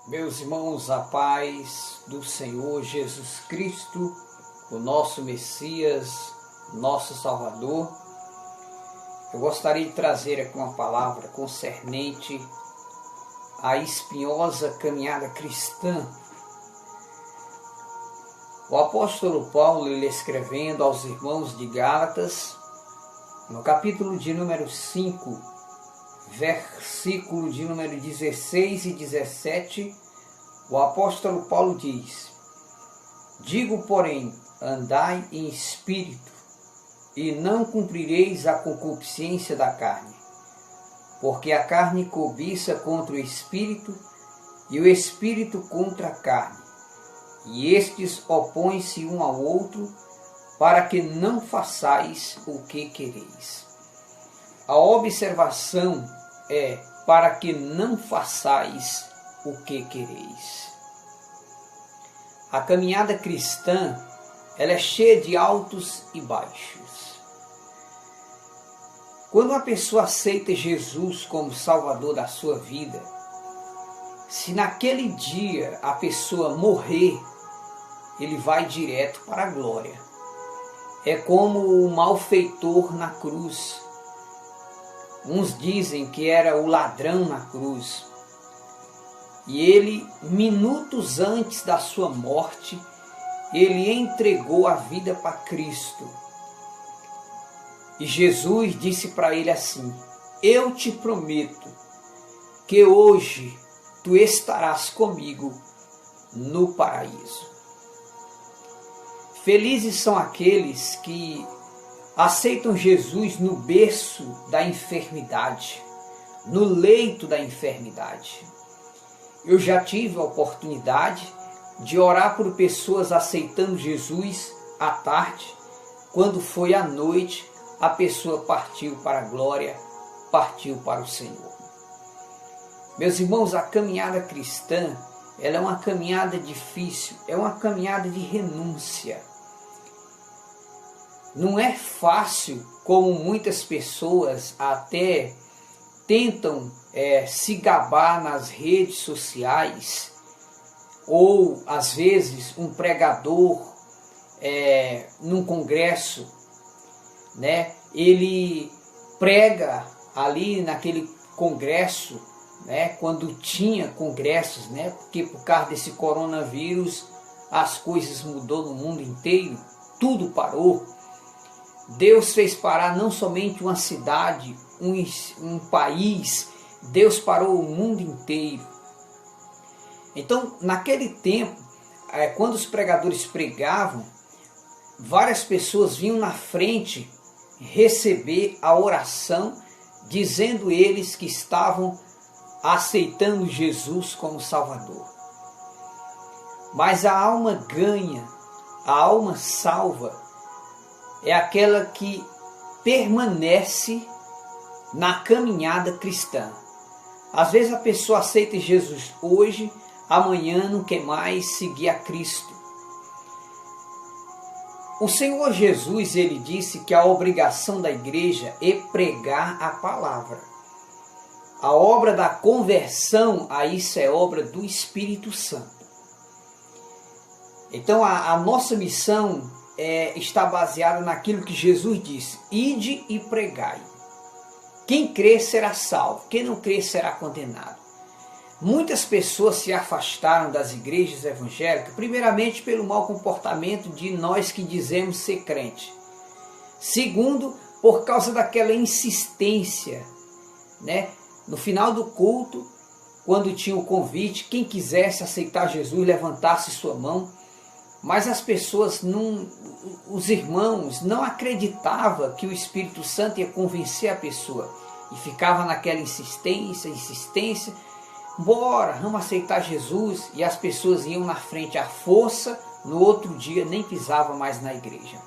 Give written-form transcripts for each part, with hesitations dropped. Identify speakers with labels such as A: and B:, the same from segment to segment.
A: Meus irmãos, a paz do Senhor Jesus Cristo, o nosso Messias, nosso Salvador. Eu gostaria de trazer aqui uma palavra concernente à espinhosa caminhada cristã. O apóstolo Paulo, ele escrevendo aos irmãos de Gálatas, no capítulo de número 5, versículo de número 16 e 17, o apóstolo Paulo diz: digo, porém, andai em espírito, e não cumprireis a concupiscência da carne, porque a carne cobiça contra o espírito, e o espírito contra a carne, e estes opõem-se um ao outro, para que não façais o que quereis. A observação é: para que não façais o que quereis. A caminhada cristã, ela é cheia de altos e baixos. Quando uma pessoa aceita Jesus como Salvador da sua vida, se naquele dia a pessoa morrer, ele vai direto para a glória. É como o malfeitor na cruz. Uns dizem que era o ladrão na cruz. E ele, minutos antes da sua morte, ele entregou a vida para Cristo. E Jesus disse para ele assim: eu te prometo que hoje tu estarás comigo no paraíso. Felizes são aqueles que aceitam Jesus no berço da enfermidade, no leito da enfermidade. Eu já tive a oportunidade de orar por pessoas aceitando Jesus à tarde, quando foi à noite, a pessoa partiu para a glória, partiu para o Senhor. Meus irmãos, a caminhada cristã, ela é uma caminhada difícil, é uma caminhada de renúncia. Não é fácil, como muitas pessoas até tentam se gabar nas redes sociais, ou às vezes um pregador num congresso, né, ele prega ali naquele congresso, né, quando tinha congressos, né, porque por causa desse coronavírus as coisas mudou no mundo inteiro, tudo parou. Deus fez parar não somente uma cidade, um país, Deus parou o mundo inteiro. Então, naquele tempo, quando os pregadores pregavam, várias pessoas vinham na frente receber a oração, dizendo eles que estavam aceitando Jesus como Salvador. Mas a alma ganha, a alma salva, é aquela que permanece na caminhada cristã. Às vezes a pessoa aceita Jesus hoje, amanhã não quer mais seguir a Cristo. O Senhor Jesus, ele disse que a obrigação da igreja é pregar a palavra. A obra da conversão, isso é obra do Espírito Santo. Então a nossa missão está baseada naquilo que Jesus disse: ide e pregai. Quem crer será salvo, quem não crer será condenado. Muitas pessoas se afastaram das igrejas evangélicas, primeiramente pelo mau comportamento de nós que dizemos ser crente. Segundo, por causa daquela insistência, né? No final do culto, quando tinha o convite, quem quisesse aceitar Jesus, levantasse sua mão. Mas as pessoas, os irmãos, não acreditavam que o Espírito Santo ia convencer a pessoa. E ficava naquela insistência. Bora, vamos aceitar Jesus. E as pessoas iam na frente à força, no outro dia nem pisavam mais na igreja.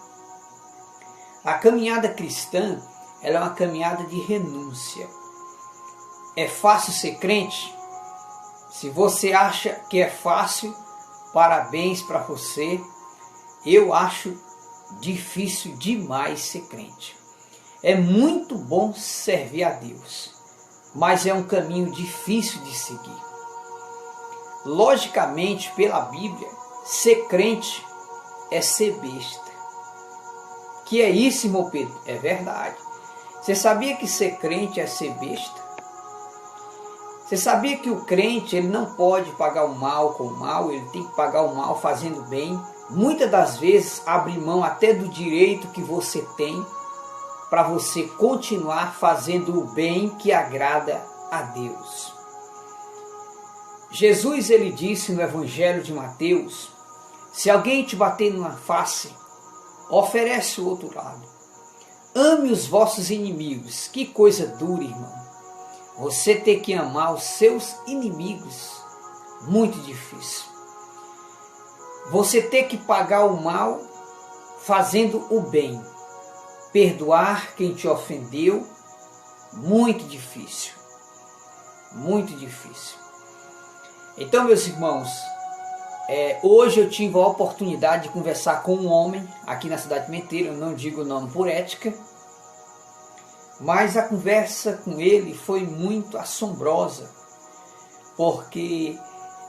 A: A caminhada cristã, ela é uma caminhada de renúncia. É fácil ser crente? Se você acha que é fácil, parabéns para você. Eu acho difícil demais ser crente. É muito bom servir a Deus, mas é um caminho difícil de seguir. logicamente pela Bíblia, ser crente é ser besta. Que é isso, irmão Pedro? É verdade. Você sabia que ser crente é ser besta? Você sabia que o crente ele não pode pagar o mal com o mal, ele tem que pagar o mal fazendo bem? Muitas das vezes abrir mão até do direito que você tem para você continuar fazendo o bem que agrada a Deus. Jesus ele disse no Evangelho de Mateus, se alguém te bater numa face, oferece o outro lado. Ame os vossos inimigos. Que coisa dura, irmão. Você ter que amar os seus inimigos, muito difícil. Você ter que pagar o mal fazendo o bem. Perdoar quem te ofendeu, muito difícil. Muito difícil. Então, meus irmãos, hoje eu tive a oportunidade de conversar com um homem aqui na cidade de Menteira, eu não digo o nome por ética, mas a conversa com ele foi muito assombrosa, porque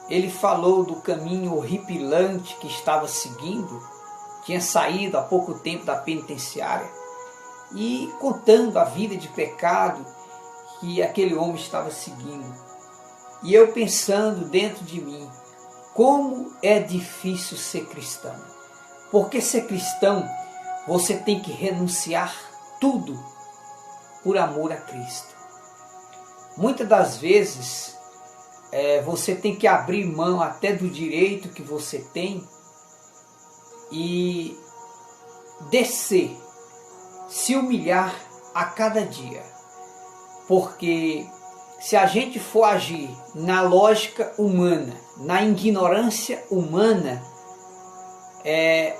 A: ele falou do caminho horripilante que estava seguindo, tinha saído há pouco tempo da penitenciária, e contando a vida de pecado que aquele homem estava seguindo. E eu pensando dentro de mim, como é difícil ser cristão. Porque ser cristão, você tem que renunciar tudo por amor a Cristo. Muitas das vezes, você tem que abrir mão até do direito que você tem e descer, se humilhar a cada dia. Porque se a gente for agir na lógica humana, na ignorância humana,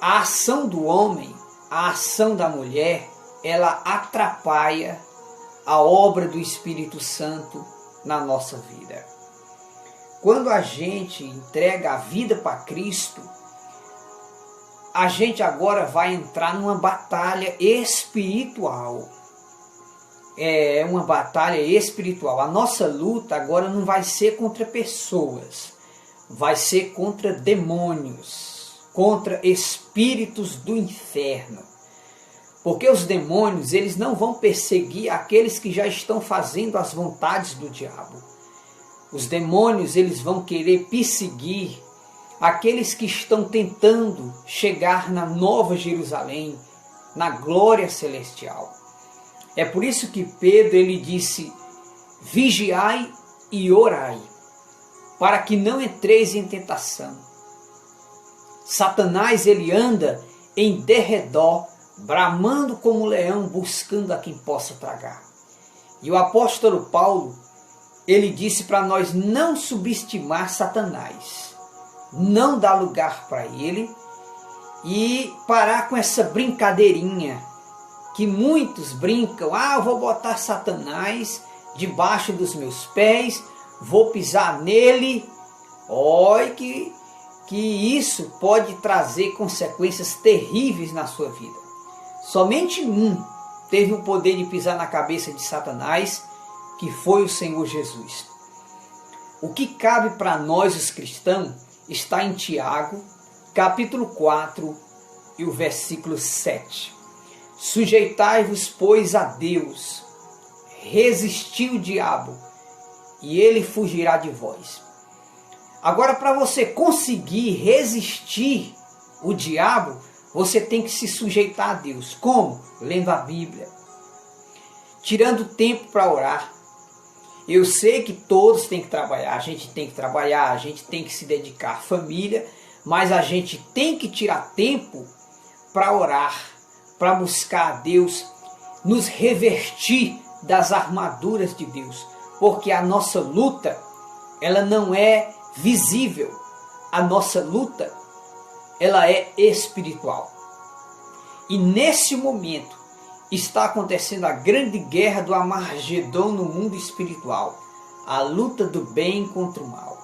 A: a ação do homem, a ação da mulher, ela atrapalha a obra do Espírito Santo na nossa vida. Quando a gente entrega a vida para Cristo, a gente agora vai entrar numa batalha espiritual. É uma batalha espiritual. A nossa luta agora não vai ser contra pessoas, vai ser contra demônios, contra espíritos do inferno. Porque os demônios, eles não vão perseguir aqueles que já estão fazendo as vontades do diabo. Os demônios, eles vão querer perseguir aqueles que estão tentando chegar na Nova Jerusalém, na glória celestial. É por isso que Pedro ele disse, vigiai e orai, para que não entreis em tentação. Satanás ele anda em derredor, bramando como leão, buscando a quem possa tragar. E o apóstolo Paulo, ele disse para nós não subestimar Satanás, não dar lugar para ele e parar com essa brincadeirinha que muitos brincam. Eu vou botar Satanás debaixo dos meus pés, vou pisar nele. Olha que isso pode trazer consequências terríveis na sua vida. Somente um teve o poder de pisar na cabeça de Satanás, que foi o Senhor Jesus. O que cabe para nós os cristãos está em Tiago, capítulo 4 e o versículo 7. Sujeitai-vos, pois, a Deus, resisti o diabo, e ele fugirá de vós. Agora, para você conseguir resistir o diabo, você tem que se sujeitar a Deus. Como? Lendo a Bíblia, tirando tempo para orar. Eu sei que todos têm que trabalhar, a gente tem que trabalhar, a gente tem que se dedicar à família, mas a gente tem que tirar tempo para orar, para buscar a Deus, nos revertir das armaduras de Deus, porque a nossa luta, ela não é visível, a nossa luta, ela é espiritual. E nesse momento está acontecendo a grande guerra do Armagedon no mundo espiritual, a luta do bem contra o mal.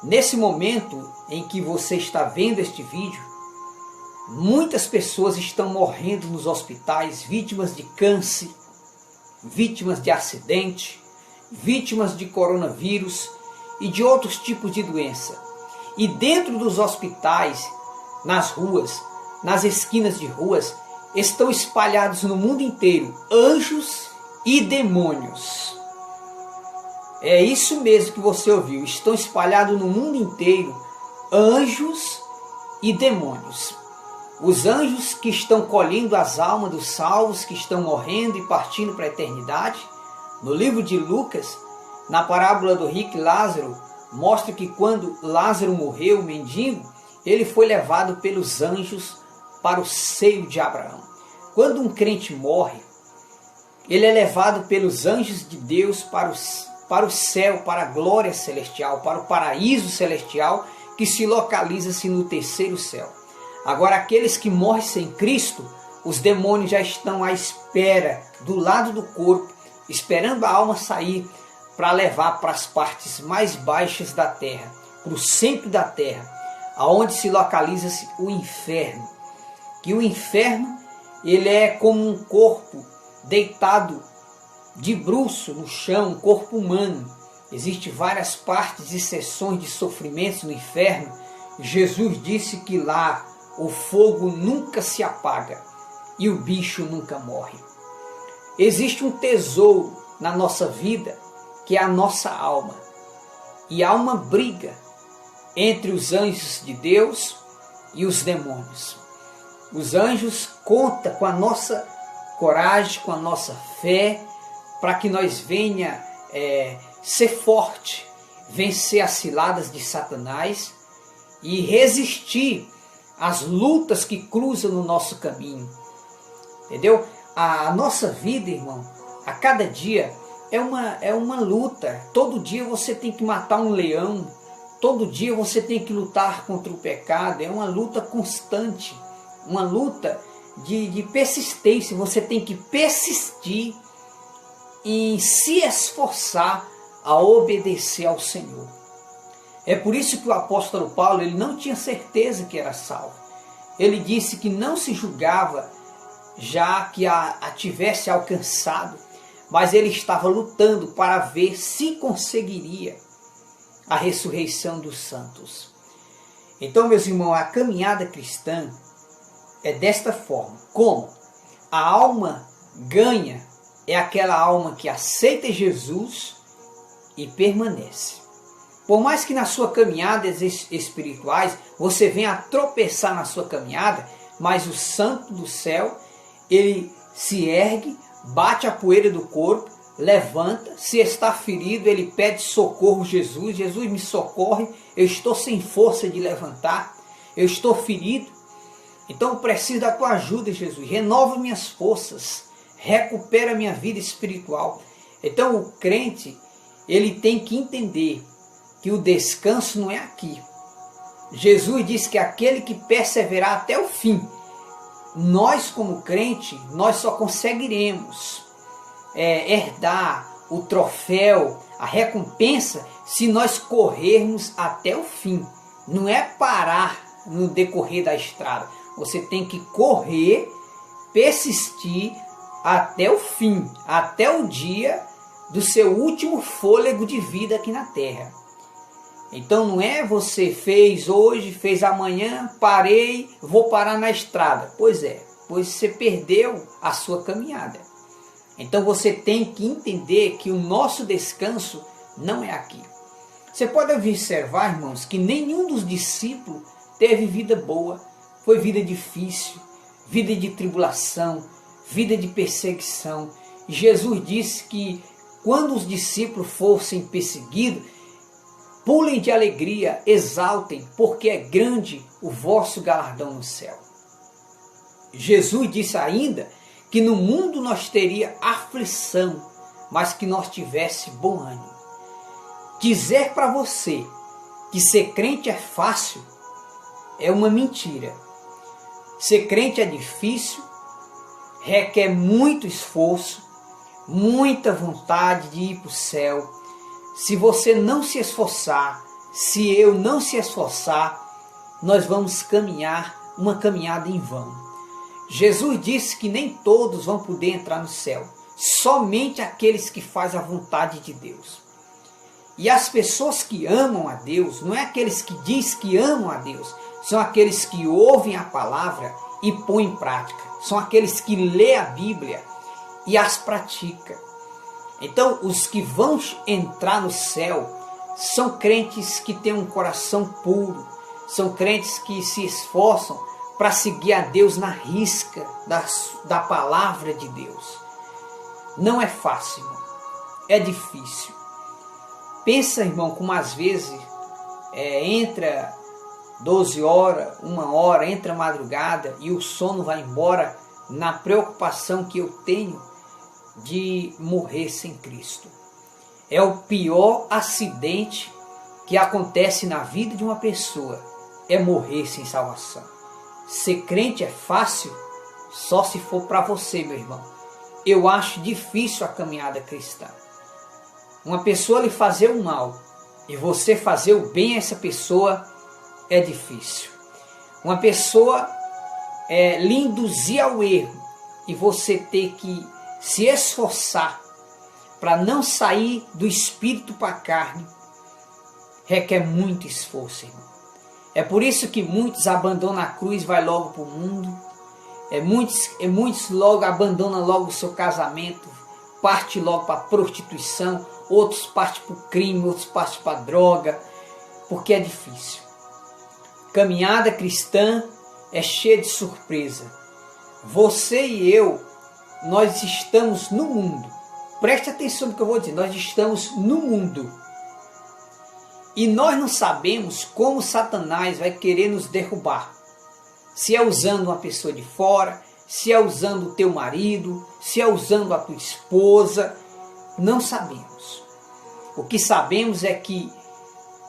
A: Nesse momento em que você está vendo este vídeo, muitas pessoas estão morrendo nos hospitais, vítimas de câncer, vítimas de acidente, vítimas de coronavírus, e de outros tipos de doença. E dentro dos hospitais, nas ruas, nas esquinas de ruas, estão espalhados no mundo inteiro anjos e demônios. É isso mesmo que você ouviu. Estão espalhados no mundo inteiro anjos e demônios. Os anjos que estão colhendo as almas dos salvos que estão morrendo e partindo para a eternidade. No livro de Lucas, na parábola do rico e Lázaro, mostra que quando Lázaro morreu, o mendigo, ele foi levado pelos anjos para o seio de Abraão. Quando um crente morre, ele é levado pelos anjos de Deus para o céu, para a glória celestial, para o paraíso celestial, que se localiza-se no terceiro céu. Agora, aqueles que morrem sem Cristo, os demônios já estão à espera, do lado do corpo, esperando a alma sair para levar para as partes mais baixas da terra, para o centro da terra, aonde se localiza-se o inferno. Que o inferno, ele é como um corpo deitado de bruço no chão, um corpo humano. Existem várias partes e seções de sofrimentos no inferno. Jesus disse que lá o fogo nunca se apaga e o bicho nunca morre. Existe um tesouro na nossa vida, que é a nossa alma. E há uma briga entre os anjos de Deus e os demônios. Os anjos contam com a nossa coragem, com a nossa fé, para que nós venha ser forte, vencer as ciladas de Satanás e resistir às lutas que cruzam no nosso caminho. Entendeu? A nossa vida, irmão, a cada dia é uma luta. Todo dia você tem que matar um leão, todo dia você tem que lutar contra o pecado. É uma luta constante, uma luta de persistência. Você tem que persistir em se esforçar a obedecer ao Senhor. É por isso que o apóstolo Paulo, ele não tinha certeza que era salvo. Ele disse que não se julgava já que a tivesse alcançado, mas ele estava lutando para ver se conseguiria a ressurreição dos santos. Então, meus irmãos, a caminhada cristã é desta forma. Como? A alma ganha é aquela alma que aceita Jesus e permanece. Por mais que nas suas caminhadas espirituais você venha a tropeçar na sua caminhada, mas o santo do céu, ele se ergue, bate a poeira do corpo, levanta, se está ferido, ele pede socorro a Jesus. Jesus, me socorre, eu estou sem força de levantar, eu estou ferido, então eu preciso da tua ajuda, Jesus. Renova minhas forças, recupera minha vida espiritual. Então o crente, ele tem que entender que o descanso não é aqui. Jesus disse que aquele que perseverar até o fim, nós como crente, nós só conseguiremos herdar o troféu, a recompensa, se nós corrermos até o fim. Não é parar no decorrer da estrada. Você tem que correr, persistir até o fim, até o dia do seu último fôlego de vida aqui na terra. Então não é você fez hoje, fez amanhã, parei, vou parar na estrada. Pois é, pois você perdeu a sua caminhada. Então você tem que entender que o nosso descanso não é aqui. Você pode observar, irmãos, que nenhum dos discípulos teve vida boa. Foi vida difícil, vida de tribulação, vida de perseguição. E Jesus disse que quando os discípulos fossem perseguidos, pulem de alegria, exaltem, porque é grande o vosso galardão no céu. Jesus disse ainda que no mundo nós teria aflição, mas que nós tivesse bom ânimo. Dizer para você que ser crente é fácil é uma mentira. Ser crente é difícil, requer muito esforço, muita vontade de ir para o céu. Se você não se esforçar, se eu não se esforçar, nós vamos caminhar uma caminhada em vão. Jesus disse que nem todos vão poder entrar no céu, somente aqueles que fazem a vontade de Deus. E as pessoas que amam a Deus, não é aqueles que diz que amam a Deus, são aqueles que ouvem a palavra e põem em prática. São aqueles que lê a Bíblia e as pratica. Então, os que vão entrar no céu são crentes que têm um coração puro, são crentes que se esforçam para seguir a Deus na risca da palavra de Deus. Não é fácil, irmão. É difícil. Pensa, irmão, como às vezes entra 12 horas, 1 hora, entra a madrugada e o sono vai embora na preocupação que eu tenho de morrer sem Cristo. É o pior acidente que acontece na vida de uma pessoa, é morrer sem salvação. Ser crente é fácil só se for para você, meu irmão. Eu acho difícil a caminhada cristã. Uma pessoa lhe fazer o mal e você fazer o bem a essa pessoa é difícil. Uma pessoa lhe induzir ao erro e você ter que se esforçar para não sair do espírito para a carne, requer muito esforço, irmão. É por isso que muitos abandonam a cruz e vai logo para o mundo. Muitos logo abandonam logo o seu casamento, parte logo para a prostituição, outros partem para o crime, outros partem para a droga, porque é difícil. Caminhada cristã é cheia de surpresa. Você e eu, nós estamos no mundo. Preste atenção no que eu vou dizer. Nós estamos no mundo. E nós não sabemos como Satanás vai querer nos derrubar. Se é usando uma pessoa de fora, se é usando o teu marido, se é usando a tua esposa, não sabemos. O que sabemos é que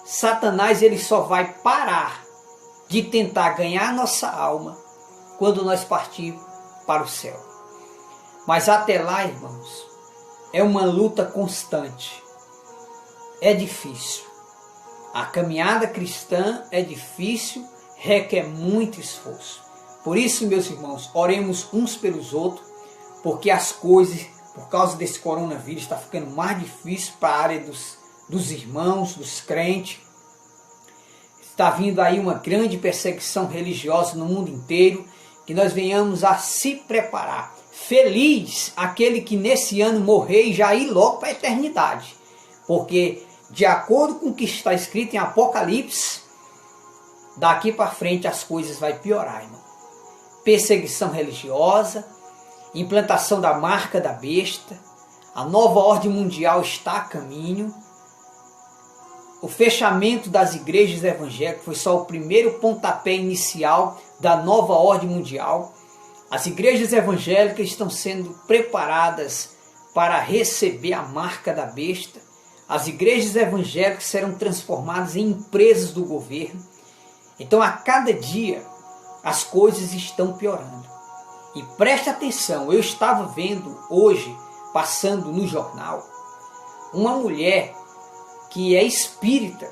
A: Satanás ele só vai parar de tentar ganhar nossa alma quando nós partirmos para o céu. Mas até lá, irmãos, é uma luta constante. É difícil. A caminhada cristã é difícil, requer muito esforço. Por isso, meus irmãos, oremos uns pelos outros, porque as coisas, por causa desse coronavírus, está ficando mais difícil para a área dos irmãos, dos crentes. Está vindo aí uma grande perseguição religiosa no mundo inteiro, que nós venhamos a se preparar. Feliz aquele que nesse ano morrer e já ir logo para a eternidade, porque de acordo com o que está escrito em Apocalipse, daqui para frente as coisas vão piorar, irmão. Perseguição religiosa, implantação da marca da besta, a nova ordem mundial está a caminho, o fechamento das igrejas evangélicas foi só o primeiro pontapé inicial da nova ordem mundial. As igrejas evangélicas estão sendo preparadas para receber a marca da besta. As igrejas evangélicas serão transformadas em empresas do governo. Então, a cada dia, as coisas estão piorando. E preste atenção, eu estava vendo hoje, passando no jornal, uma mulher que é espírita,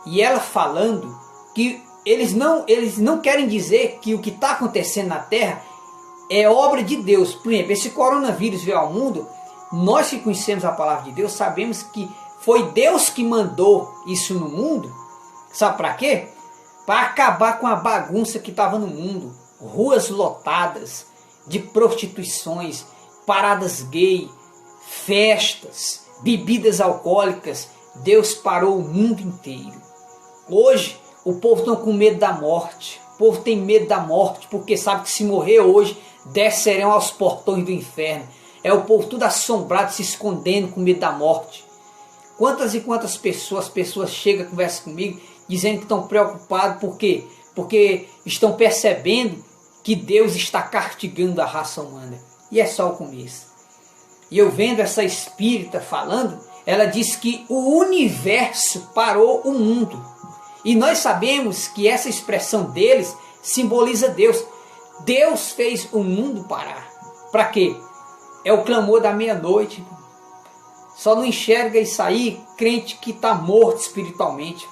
A: e ela falando que eles não querem dizer que o que está acontecendo na Terra é obra de Deus. Por exemplo, esse coronavírus veio ao mundo, nós que conhecemos a palavra de Deus, sabemos que foi Deus que mandou isso no mundo. Sabe para quê? Para acabar com a bagunça que estava no mundo. Ruas lotadas de prostituições, paradas gay, festas, bebidas alcoólicas. Deus parou o mundo inteiro. Hoje, o povo está com medo da morte. O povo tem medo da morte, porque sabe que se morrer hoje, descerão aos portões do inferno. É o povo tudo assombrado, se escondendo com medo da morte. Quantas e quantas pessoas chegam e conversam comigo, dizendo que estão preocupados, por quê? Porque estão percebendo que Deus está castigando a raça humana. E é só o começo. E eu vendo essa espírita falando, ela diz que o universo parou o mundo. E nós sabemos que essa expressão deles simboliza Deus. Deus fez o mundo parar. Para quê? É o clamor da meia-noite. Só não enxerga isso aí crente que está morto espiritualmente.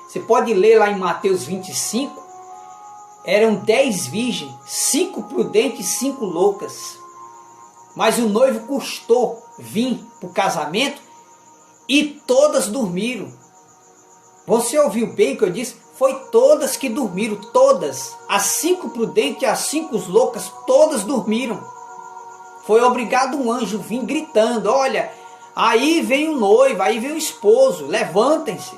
A: Você pode ler lá em Mateus 25. Eram 10 virgens, 5 prudentes e 5 loucas. Mas o noivo custou vir para o casamento e todas dormiram. Você ouviu bem o que eu disse? Foi todas que dormiram, todas. As 5 prudentes e as 5 loucas, todas dormiram. Foi obrigado um anjo vir gritando, olha, aí vem o noivo, aí vem o esposo, levantem-se.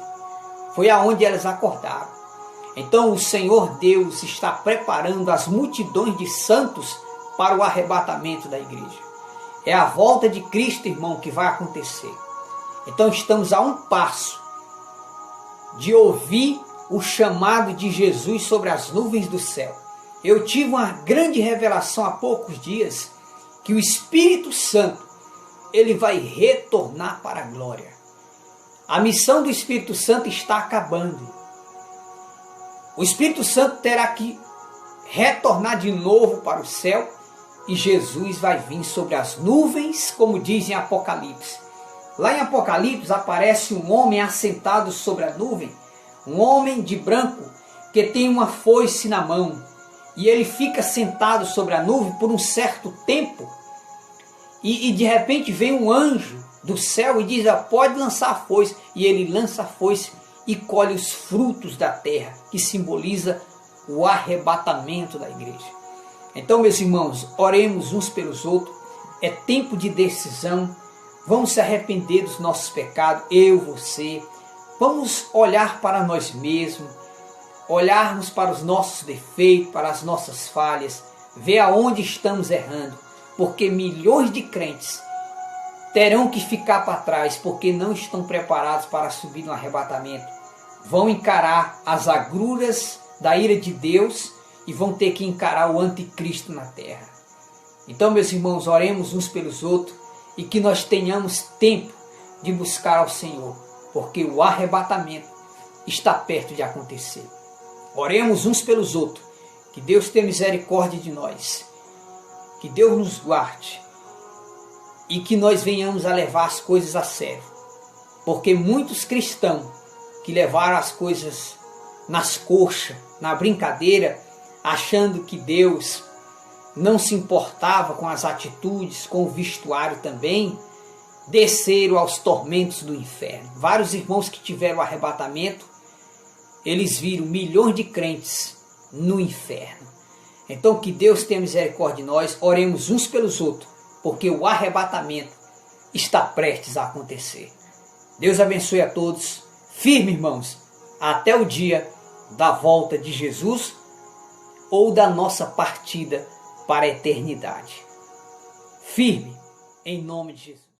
A: Foi aonde elas acordaram. Então o Senhor Deus está preparando as multidões de santos para o arrebatamento da igreja. É a volta de Cristo, irmão, que vai acontecer. Então estamos a um passo de ouvir o chamado de Jesus sobre as nuvens do céu. Eu tive uma grande revelação há poucos dias, que o Espírito Santo, ele vai retornar para a glória. A missão do Espírito Santo está acabando. O Espírito Santo terá que retornar de novo para o céu e Jesus vai vir sobre as nuvens, como diz em Apocalipse. Lá em Apocalipse aparece um homem assentado sobre a nuvem, um homem de branco que tem uma foice na mão. E ele fica sentado sobre a nuvem por um certo tempo. E de repente vem um anjo do céu e diz, pode lançar a foice. E ele lança a foice e colhe os frutos da terra, que simboliza o arrebatamento da igreja. Então, meus irmãos, oremos uns pelos outros. É tempo de decisão. Vamos se arrepender dos nossos pecados, eu, você. Vamos olhar para nós mesmos, olharmos para os nossos defeitos, para as nossas falhas, ver aonde estamos errando, porque milhões de crentes terão que ficar para trás, porque não estão preparados para subir no arrebatamento. Vão encarar as agruras da ira de Deus e vão ter que encarar o anticristo na terra. Então, meus irmãos, oremos uns pelos outros e que nós tenhamos tempo de buscar ao Senhor, porque o arrebatamento está perto de acontecer. Oremos uns pelos outros, que Deus tenha misericórdia de nós, que Deus nos guarde e que nós venhamos a levar as coisas a sério, porque muitos cristãos que levaram as coisas nas coxas, na brincadeira, achando que Deus não se importava com as atitudes, com o vestuário também, desceram aos tormentos do inferno. Vários irmãos que tiveram o arrebatamento, eles viram milhões de crentes no inferno. Então que Deus tenha misericórdia de nós, oremos uns pelos outros, porque o arrebatamento está prestes a acontecer. Deus abençoe a todos, firme irmãos, até o dia da volta de Jesus ou da nossa partida para a eternidade. Firme, em nome de Jesus.